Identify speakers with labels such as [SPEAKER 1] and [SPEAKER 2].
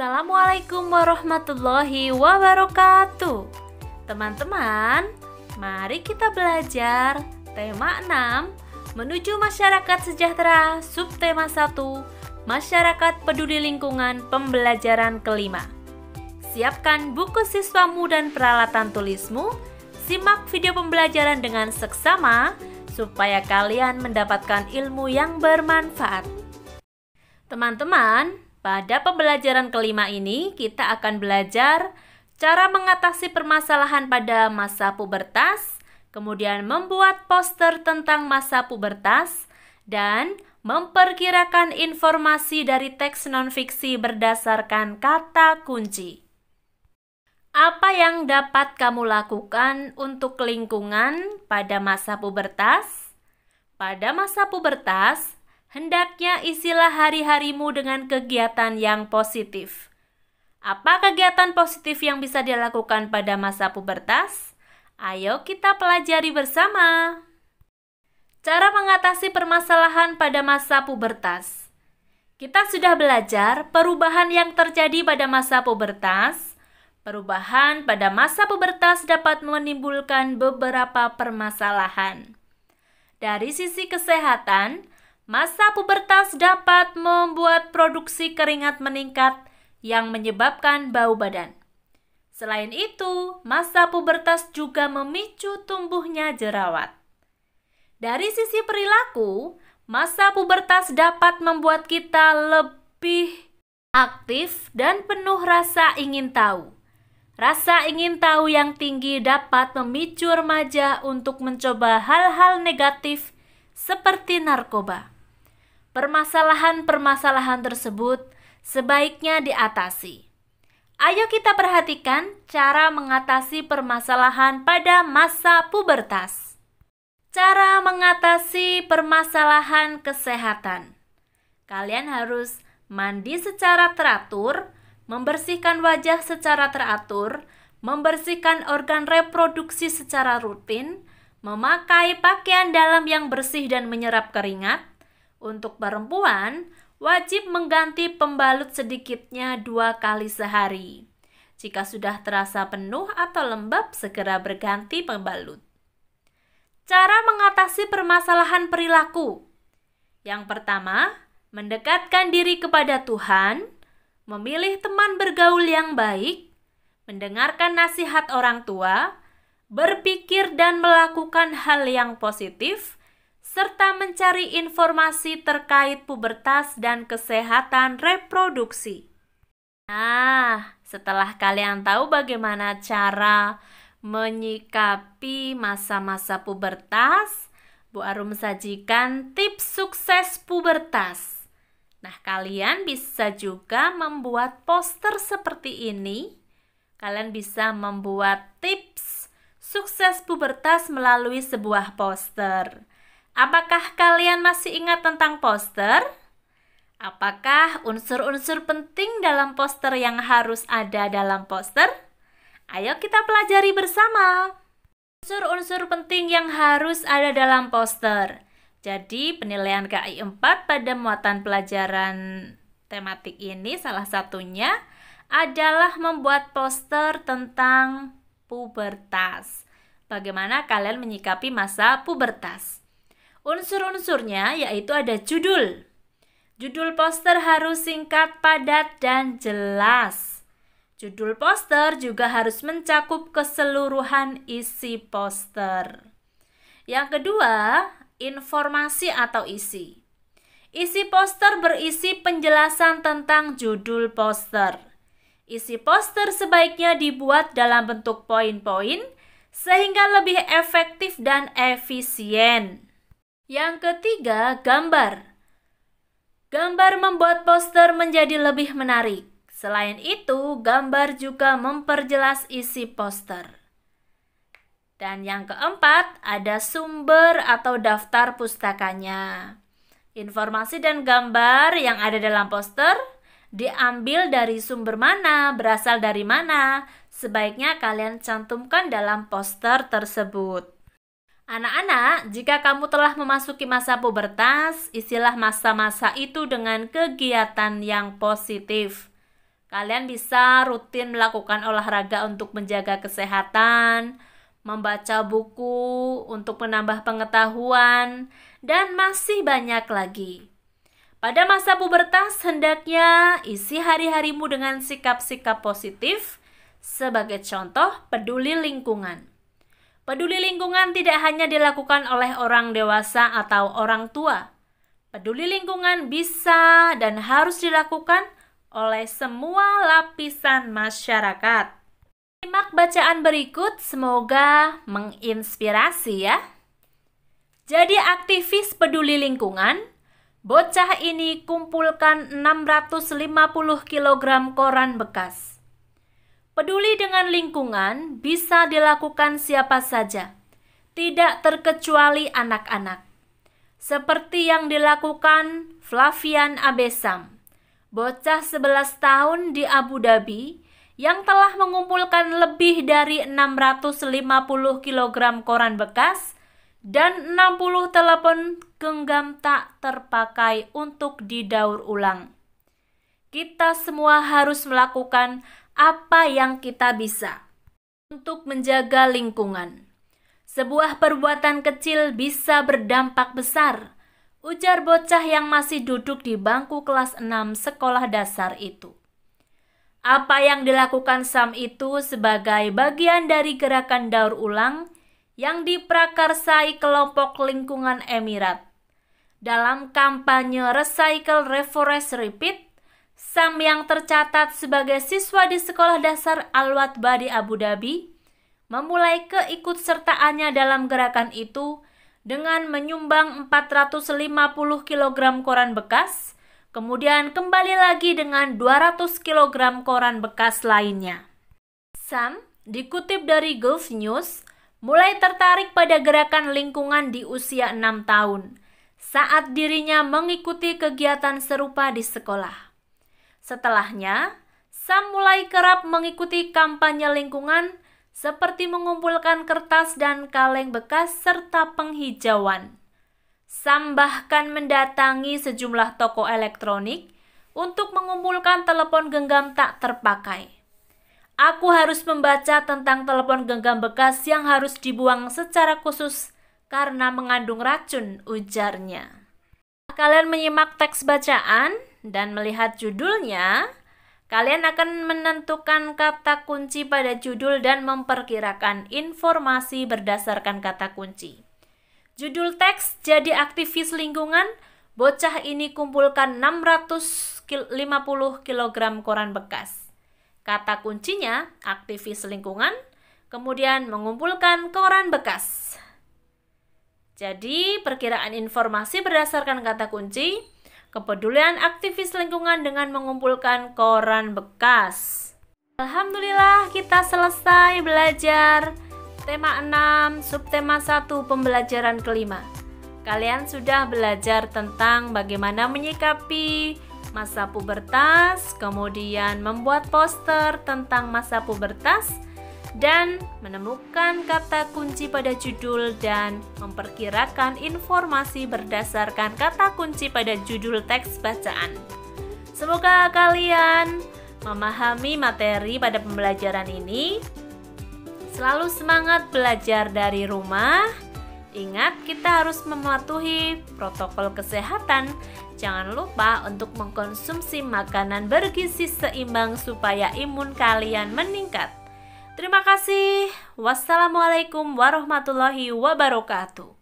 [SPEAKER 1] Assalamualaikum warahmatullahi wabarakatuh. Teman-teman, mari kita belajar tema 6 menuju masyarakat sejahtera, subtema 1 masyarakat peduli lingkungan, pembelajaran kelima. Siapkan buku siswamu dan peralatan tulismu. Simak video pembelajaran dengan seksama supaya kalian mendapatkan ilmu yang bermanfaat. Teman-teman, pada pembelajaran kelima ini kita akan belajar cara mengatasi permasalahan pada masa pubertas, kemudian membuat poster tentang masa pubertas, dan memperkirakan informasi dari teks non-fiksi berdasarkan kata kunci. Apa yang dapat kamu lakukan untuk lingkungan pada masa pubertas? Pada masa pubertas, hendaknya isilah hari-harimu dengan kegiatan yang positif. Apa kegiatan positif yang bisa dilakukan pada masa pubertas? Ayo kita pelajari bersama. Cara mengatasi permasalahan pada masa pubertas. Kita sudah belajar perubahan yang terjadi pada masa pubertas. Perubahan pada masa pubertas dapat menimbulkan beberapa permasalahan. Dari sisi kesehatan, masa pubertas dapat membuat produksi keringat meningkat yang menyebabkan bau badan. Selain itu, masa pubertas juga memicu tumbuhnya jerawat. Dari sisi perilaku, masa pubertas dapat membuat kita lebih aktif dan penuh rasa ingin tahu. Rasa ingin tahu yang tinggi dapat memicu remaja untuk mencoba hal-hal negatif seperti narkoba. Permasalahan-permasalahan tersebut sebaiknya diatasi. Ayo kita perhatikan cara mengatasi permasalahan pada masa pubertas. Cara mengatasi permasalahan kesehatan. Kalian harus mandi secara teratur, membersihkan wajah secara teratur, membersihkan organ reproduksi secara rutin, memakai pakaian dalam yang bersih dan menyerap keringat. Untuk perempuan, wajib mengganti pembalut sedikitnya 2 kali sehari. Jika sudah terasa penuh atau lembab, segera berganti pembalut. Cara mengatasi permasalahan perilaku. Yang pertama, mendekatkan diri kepada Tuhan, memilih teman bergaul yang baik, mendengarkan nasihat orang tua, berpikir dan melakukan hal yang positif, serta mencari informasi terkait pubertas dan kesehatan reproduksi. Nah, setelah kalian tahu bagaimana cara menyikapi masa-masa pubertas, Bu Arum sajikan tips sukses pubertas. Nah, kalian bisa juga membuat poster seperti ini. Kalian bisa membuat tips sukses pubertas melalui sebuah poster. Apakah kalian masih ingat tentang poster? Apakah unsur-unsur penting dalam poster yang harus ada dalam poster? Ayo kita pelajari bersama. Unsur-unsur penting yang harus ada dalam poster. Jadi penilaian KI 4 pada muatan pelajaran tematik ini salah satunya adalah membuat poster tentang pubertas. Bagaimana kalian menyikapi masa pubertas? Unsur-unsurnya yaitu ada judul. Judul poster harus singkat, padat, dan jelas. Judul poster juga harus mencakup keseluruhan isi poster. Yang kedua, informasi atau isi. Isi poster berisi penjelasan tentang judul poster. Isi poster sebaiknya dibuat dalam bentuk poin-poin sehingga lebih efektif dan efisien. Yang ketiga, gambar. Gambar membuat poster menjadi lebih menarik. Selain itu, gambar juga memperjelas isi poster. Dan yang keempat, ada sumber atau daftar pustakanya. Informasi dan gambar yang ada dalam poster diambil dari sumber mana, berasal dari mana, sebaiknya kalian cantumkan dalam poster tersebut. Anak-anak, jika kamu telah memasuki masa pubertas, isilah masa-masa itu dengan kegiatan yang positif. Kalian bisa rutin melakukan olahraga untuk menjaga kesehatan, membaca buku untuk menambah pengetahuan, dan masih banyak lagi. Pada masa pubertas, hendaknya isi hari-harimu dengan sikap-sikap positif. Sebagai contoh, peduli lingkungan. Peduli lingkungan tidak hanya dilakukan oleh orang dewasa atau orang tua. Peduli lingkungan bisa dan harus dilakukan oleh semua lapisan masyarakat. Simak bacaan berikut, semoga menginspirasi ya. Jadi aktivis peduli lingkungan, bocah ini kumpulkan 650 kg koran bekas. Peduli dengan lingkungan bisa dilakukan siapa saja, tidak terkecuali anak-anak. Seperti yang dilakukan Flavian Abesam, bocah 11 tahun di Abu Dhabi yang telah mengumpulkan lebih dari 650 kg koran bekas dan 60 telepon genggam tak terpakai untuk didaur ulang. Kita semua harus melakukan apa yang kita bisa untuk menjaga lingkungan. Sebuah perbuatan kecil bisa berdampak besar, ujar bocah yang masih duduk di bangku kelas 6 sekolah dasar itu. Apa yang dilakukan Sam itu sebagai bagian dari gerakan daur ulang yang diprakarsai kelompok lingkungan Emirat. Dalam kampanye Recycle, Reforest, Repeat, Sam yang tercatat sebagai siswa di sekolah dasar Al-Watba di Abu Dhabi memulai keikutsertaannya dalam gerakan itu dengan menyumbang 450 kg koran bekas, kemudian kembali lagi dengan 200 kg koran bekas lainnya. Sam, dikutip dari Gulf News, mulai tertarik pada gerakan lingkungan di usia 6 tahun, saat dirinya mengikuti kegiatan serupa di sekolah. Setelahnya, Sam mulai kerap mengikuti kampanye lingkungan seperti mengumpulkan kertas dan kaleng bekas serta penghijauan. Sam bahkan mendatangi sejumlah toko elektronik untuk mengumpulkan telepon genggam tak terpakai. Aku harus membaca tentang telepon genggam bekas yang harus dibuang secara khusus karena mengandung racun, ujarnya. Kalian menyimak teks bacaan dan melihat judulnya, kalian akan menentukan kata kunci pada judul dan memperkirakan informasi berdasarkan kata kunci. Judul teks, jadi aktivis lingkungan, bocah ini kumpulkan 650 kg koran bekas. Kata kuncinya, aktivis lingkungan, kemudian mengumpulkan koran bekas. Jadi, perkiraan informasi berdasarkan kata kunci, kepedulian aktivis lingkungan dengan mengumpulkan koran bekas. Alhamdulillah, kita selesai belajar tema 6, subtema 1, pembelajaran kelima. Kalian sudah belajar tentang bagaimana menyikapi masa pubertas, kemudian membuat poster tentang masa pubertas, dan menemukan kata kunci pada judul dan memperkirakan informasi berdasarkan kata kunci pada judul teks bacaan. Semoga kalian memahami materi pada pembelajaran ini. Selalu semangat belajar dari rumah. Ingat, kita harus mematuhi protokol kesehatan. Jangan lupa untuk mengkonsumsi makanan bergizi seimbang supaya imun kalian meningkat. Terima kasih. Wassalamualaikum warahmatullahi wabarakatuh.